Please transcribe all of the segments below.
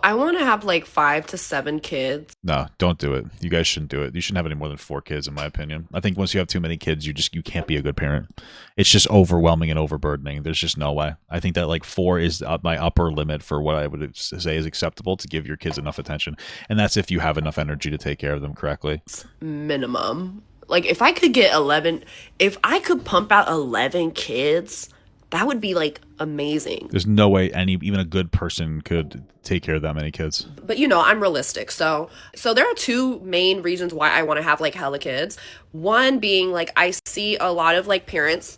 I want to have like 5 to 7 kids. No, don't do it. You guys shouldn't do it. You shouldn't have any more than 4 kids, in my opinion. I think once you have too many kids, you can't be a good parent. It's just overwhelming and overburdening. There's just no way. I think that like 4 is my upper limit for what I would say is acceptable to give your kids enough attention, and that's if you have enough energy to take care of them correctly. Minimum. Like if I could get 11, if I could pump out 11 kids, that would be like amazing. There's no way even a good person could take care of that many kids. But I'm realistic. So there are two main reasons why I want to have like hella kids. One being like I see a lot of like parents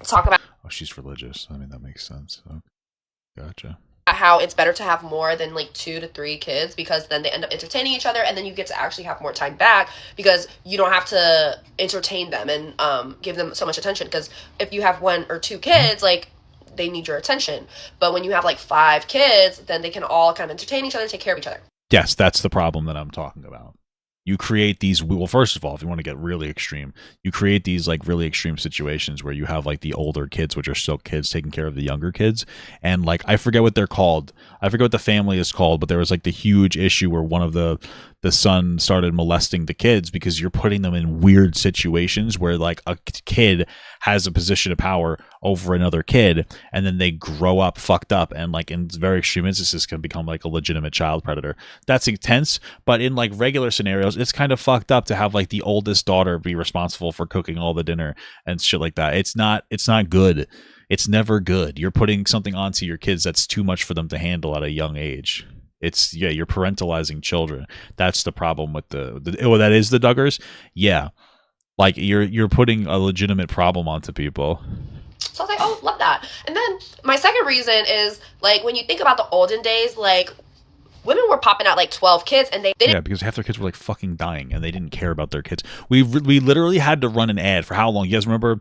talk about Oh, she's religious. I mean, that makes sense. So, gotcha. how it's better to have more than like 2 to 3 kids because then they end up entertaining each other and then you get to actually have more time back because you don't have to entertain them and give them so much attention. Because if you have 1 or 2 kids, like they need your attention. But when you have like 5 kids, then they can all kind of entertain each other, take care of each other. Yes, that's the problem that I'm talking about. You create these, well, first of all, if you want to get really extreme, you create these like really extreme situations where you have like the older kids, which are still kids, taking care of the younger kids. And like, I forget what they're called. I forget what the family is called, but there was like the huge issue where one of the son started molesting the kids because you're putting them in weird situations where like a kid has a position of power over another kid and then they grow up fucked up and like in very extreme instances can become like a legitimate child predator. That's intense, but in like regular scenarios it's kind of fucked up to have like the oldest daughter be responsible for cooking all the dinner and shit like that. It's not good. It's never good. You're putting something onto your kids that's too much for them to handle at a young age. You're parentalizing children. That's the problem with that is the Duggars. Yeah. Like you're putting a legitimate problem onto people. So I was like, oh, love that. And then my second reason is like when you think about the olden days, like women were popping out like 12 kids and they didn't. Yeah, because half their kids were like fucking dying and they didn't care about their kids. We literally had to run an ad for how long? You guys remember?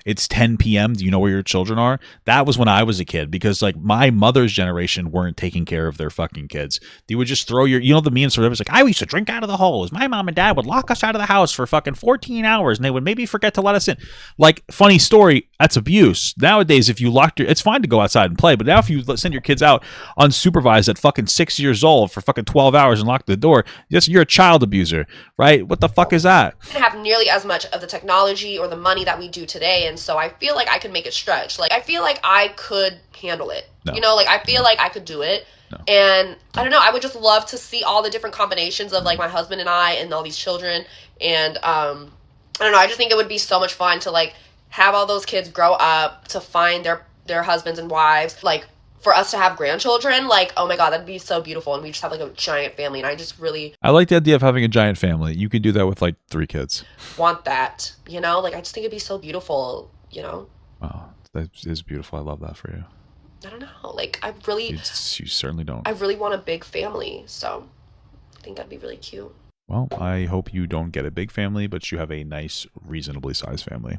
It's 10 p.m. Do you know where your children are? That was when I was a kid because like my mother's generation weren't taking care of their fucking kids. They would just throw the memes where it was like, I used to drink out of the hose. My mom and dad would lock us out of the house for fucking 14 hours and they would maybe forget to let us in. Like, funny story, that's abuse. Nowadays, if you it's fine to go outside and play, but now if you send your kids out unsupervised at fucking 6 years old for fucking 12 hours and lock the door, you're a child abuser, right? What the fuck is that? Didn't have nearly as much of the technology or the money that we do today. And so I feel like I could make it stretch. Like, I feel like I could handle it. No. Like, I feel like I could do it. No. And I don't know, I would just love to see all the different combinations of, like, my husband and I and all these children. And, I don't know, I just think it would be so much fun to, like, have all those kids grow up, to find their husbands and wives. Like, for us to have grandchildren, like, oh my God, that'd be so beautiful. And we just have, like, a giant family. And I like the idea of having a giant family. You could do that with, like, 3 kids. Want that, Like, I just think it'd be so beautiful. Wow, that is beautiful. I love that for you. I don't know. Like, you certainly don't. I really want a big family, so I think that'd be really cute. Well, I hope you don't get a big family, but you have a nice, reasonably sized family.